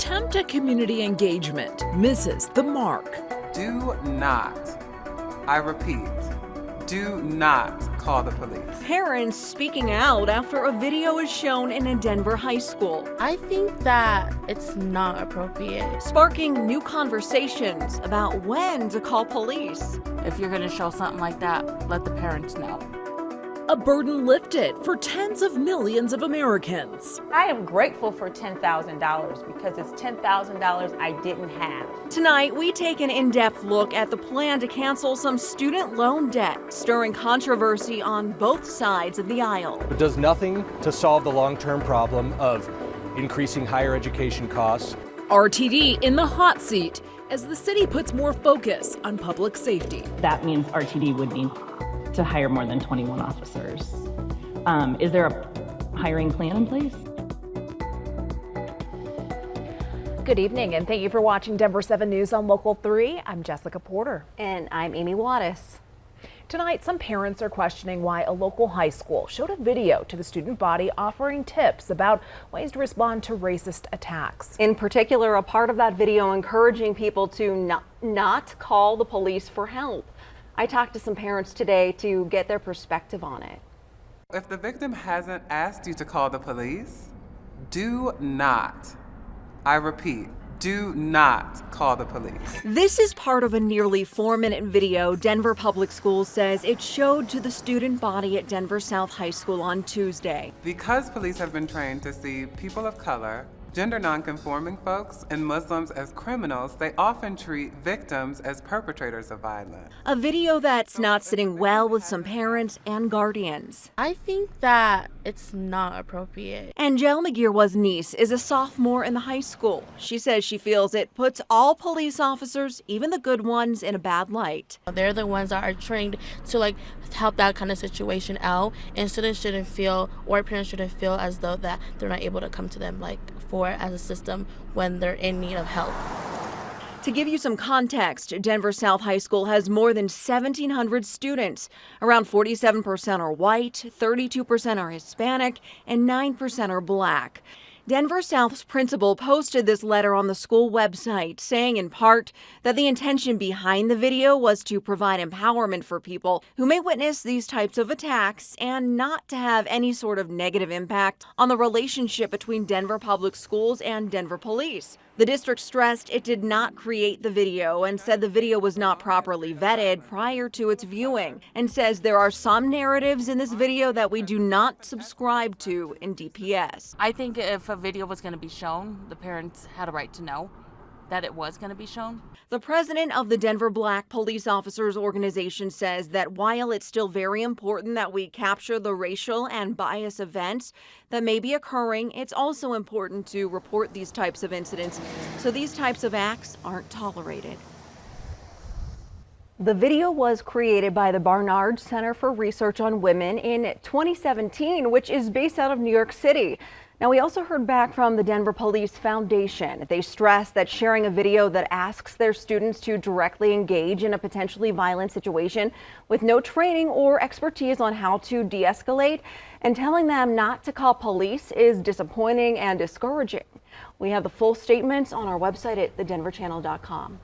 attempt at community engagement misses the mark. Do not, I repeat, do not call the police. Parents speaking out after a video is shown in a Denver high school, I think that it's not appropriate. sparking new conversations about when to call police. If you're going to show something like that, let the parents know. A burden lifted for tens of millions of Americans. I am grateful for $10,000 because it's $10,000 I didn't have. Tonight, we take an in-depth look at the plan to cancel some student loan debt, stirring controversy on both sides of the aisle. It does nothing to solve the long-term problem of increasing higher education costs. RTD in the hot seat as the city puts more focus on public safety. That means RTD would need to hire more than 21 officers. Is there a hiring plan in place? Good evening, and thank you for watching Denver 7 News on Local 3. I'm Jessica Porter. And I'm Amy Wattis. Tonight, some parents are questioning why a local high school showed a video to the student body offering tips about ways to respond to racist attacks. In particular, a part of that video encouraging people to not call the police for help. I talked to some parents today to get their perspective on it. If the victim hasn't asked you to call the police, do not, I repeat, do not call the police. This is part of a nearly 4-minute video Denver Public Schools says it showed to the student body at Denver South High School on Tuesday. Because police have been trained to see people of color, gender nonconforming folks, and Muslims as criminals, they often treat victims as perpetrators of violence. A video that's not sitting well with some parents and guardians. I think that it's not appropriate. Angel McGearwa's niece is a sophomore in the high school. She says she feels it puts all police officers, even the good ones, in a bad light. They're the ones that are trained to help that kind of situation out, and students shouldn't feel, or parents shouldn't feel as though that they're not able to come to them as a system when they're in need of help. To give you some context, Denver South High School has more than 1,700 students. Around 47% are white, 32% are Hispanic, and 9% are black. Denver South's principal posted this letter on the school website, saying in part that the intention behind the video was to provide empowerment for people who may witness these types of attacks and not to have any sort of negative impact on the relationship between Denver Public Schools and Denver Police. The district stressed it did not create the video and said the video was not properly vetted prior to its viewing, and says there are some narratives in this video that we do not subscribe to in DPS. I think if a video was going to be shown, the parents had a right to know that it was going to be shown. The president of the Denver Black Police Officers Organization says that while it's still very important that we capture the racial and bias events that may be occurring, it's also important to report these types of incidents so these types of acts aren't tolerated. The video was created by the Barnard Center for Research on Women in 2017, which is based out of New York City. Now, we also heard back from the Denver Police Foundation. They stress that sharing a video that asks their students to directly engage in a potentially violent situation with no training or expertise on how to de-escalate and telling them not to call police is disappointing and discouraging. We have the full statements on our website at thedenverchannel.com.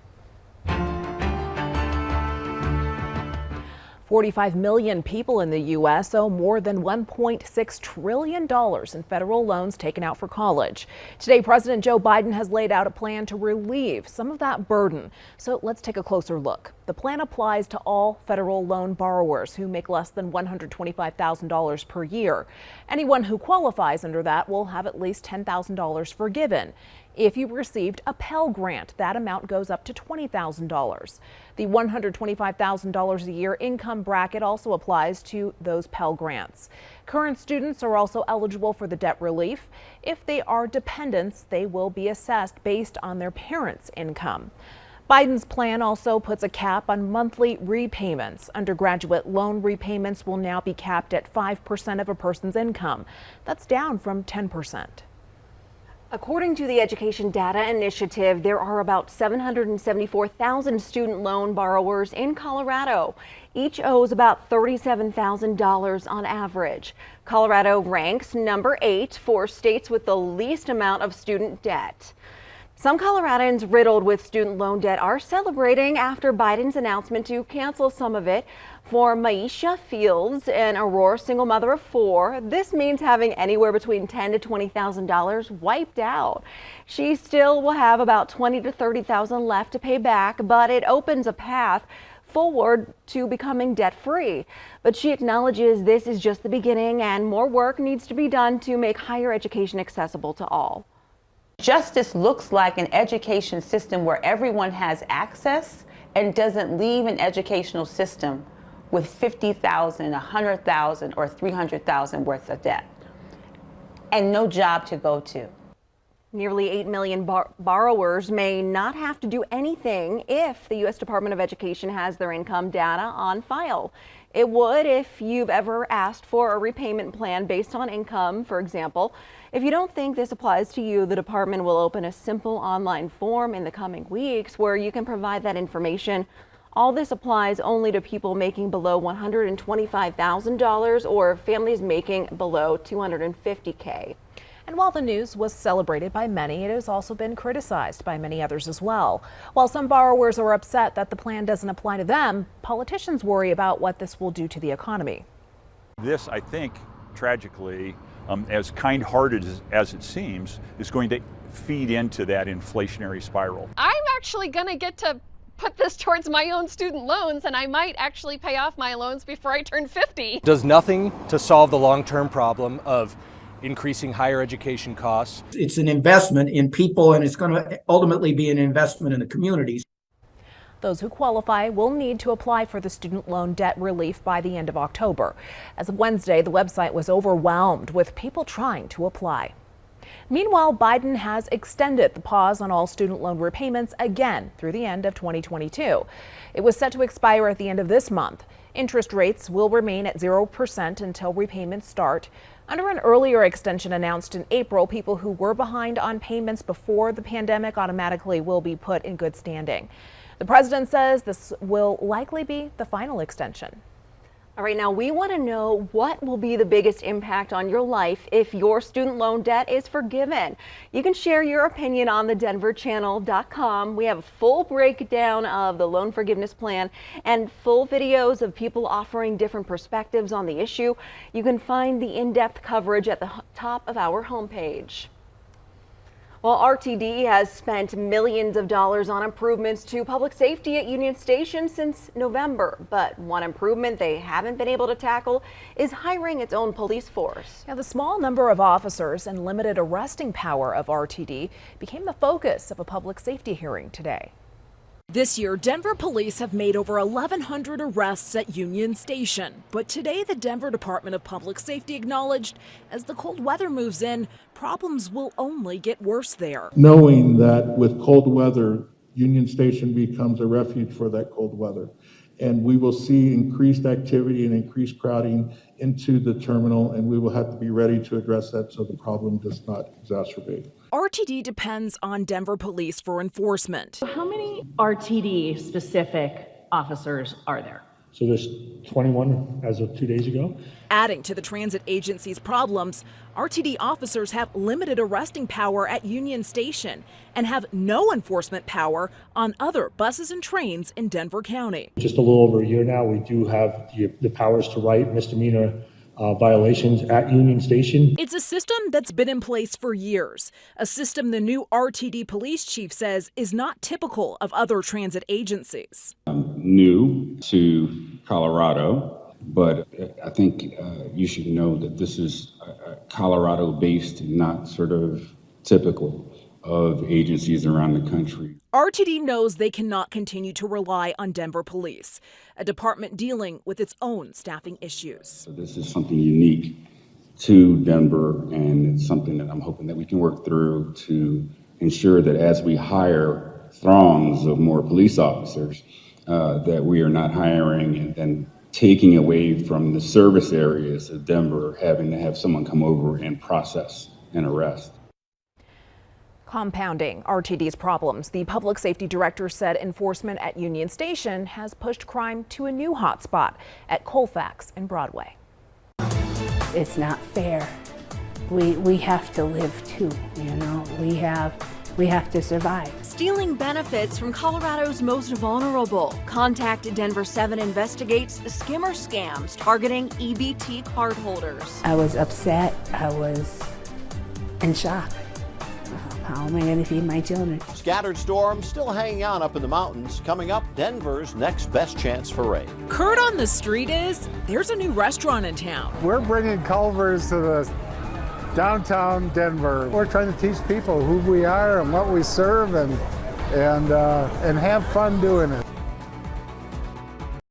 45 million people in the U.S. owe more than $1.6 trillion in federal loans taken out for college. Today, President Joe Biden has laid out a plan to relieve some of that burden. So let's take a closer look. The plan applies to all federal loan borrowers who make less than $125,000 per year. Anyone who qualifies under that will have at least $10,000 forgiven. If you received a Pell Grant, that amount goes up to $20,000. The $125,000 a year income bracket also applies to those Pell Grants. Current students are also eligible for the debt relief. If they are dependents, they will be assessed based on their parents' income. Biden's plan also puts a cap on monthly repayments. Undergraduate loan repayments will now be capped at 5% of a person's income. That's down from 10%. According to the Education Data Initiative, there are about 774,000 student loan borrowers in Colorado. Each owes about $37,000 on average. Colorado ranks number 8 for states with the least amount of student debt. Some Coloradans riddled with student loan debt are celebrating after Biden's announcement to cancel some of it. For Maisha Fields, an Aurora single mother of 4, this means having anywhere between $10,000 to $20,000 wiped out. She still will have about $20,000 to $30,000 left to pay back, but it opens a path forward to becoming debt-free. But she acknowledges this is just the beginning and more work needs to be done to make higher education accessible to all. Justice looks like an education system where everyone has access and doesn't leave an educational system with $50,000, $100,000, or $300,000 worth of debt and no job to go to. Nearly 8 million borrowers may not have to do anything if the U.S. Department of Education has their income data on file. It would if you've ever asked for a repayment plan based on income, for example. If you don't think this applies to you, the department will open a simple online form in the coming weeks where you can provide that information. All this applies only to people making below $125,000 or families making below $250K. And while the news was celebrated by many, it has also been criticized by many others as well. While some borrowers are upset that the plan doesn't apply to them, politicians worry about what this will do to the economy. This, I think, tragically, as kind-hearted as it seems, is going to feed into that inflationary spiral. I'm actually going to get to put this towards my own student loans, and I might actually pay off my loans before I turn 50. Does nothing to solve the long-term problem of increasing higher education costs. It's an investment in people, and it's going to ultimately be an investment in the communities. Those who qualify will need to apply for the student loan debt relief by the end of October. As of Wednesday, the website was overwhelmed with people trying to apply. Meanwhile, Biden has extended the pause on all student loan repayments again through the end of 2022. It was set to expire at the end of this month. Interest rates will remain at 0% until repayments start. Under an earlier extension announced in April, people who were behind on payments before the pandemic automatically will be put in good standing. The president says this will likely be the final extension. All right, now we want to know what will be the biggest impact on your life if your student loan debt is forgiven. You can share your opinion on thedenverchannel.com. We have a full breakdown of the loan forgiveness plan and full videos of people offering different perspectives on the issue. You can find the in-depth coverage at the top of our homepage. Well, RTD has spent millions of dollars on improvements to public safety at Union Station since November. But one improvement they haven't been able to tackle is hiring its own police force. Now, the small number of officers and limited arresting power of RTD became the focus of a public safety hearing today. This year, Denver police have made over 1,100 arrests at Union Station. But today, the Denver Department of Public Safety acknowledged as the cold weather moves in, problems will only get worse there. Knowing that with cold weather, Union Station becomes a refuge for that cold weather. And we will see increased activity and increased crowding into the terminal, and we will have to be ready to address that so the problem does not exacerbate. RTD depends on Denver police for enforcement. How many RTD specific officers are there? So there's 21 as of 2 days ago. Adding to the transit agency's problems, RTD officers have limited arresting power at Union Station and have no enforcement power on other buses and trains in Denver County. Just a little over a year now, we do have the powers to write misdemeanor violations at Union Station. It's a system that's been in place for years, a system the new RTD police chief says is not typical of other transit agencies. I'm new to Colorado, but I think you should know that this is Colorado-based, not sort of typical of agencies around the country. RTD knows they cannot continue to rely on Denver police, a department dealing with its own staffing issues. So this is something unique to Denver, and it's something that I'm hoping that we can work through to ensure that as we hire throngs of more police officers, that we are not hiring and then taking away from the service areas of Denver, having to have someone come over and process and arrest. Compounding RTD's problems, the public safety director said enforcement at Union Station has pushed crime to a new hotspot at Colfax and Broadway. It's not fair. We have to live too, you know. We have We have to survive. Stealing benefits from Colorado's most vulnerable. Contact Denver 7 investigates skimmer scams targeting EBT cardholders. I was upset. I was in shock. How am I going to feed my children? Scattered storms still hanging out up in the mountains. Coming up, Denver's next best chance for rain. Kurt on the street is, there's a new restaurant in town. We're bringing Culver's to the downtown Denver. We're trying to teach people who we are and what we serve and have fun doing it.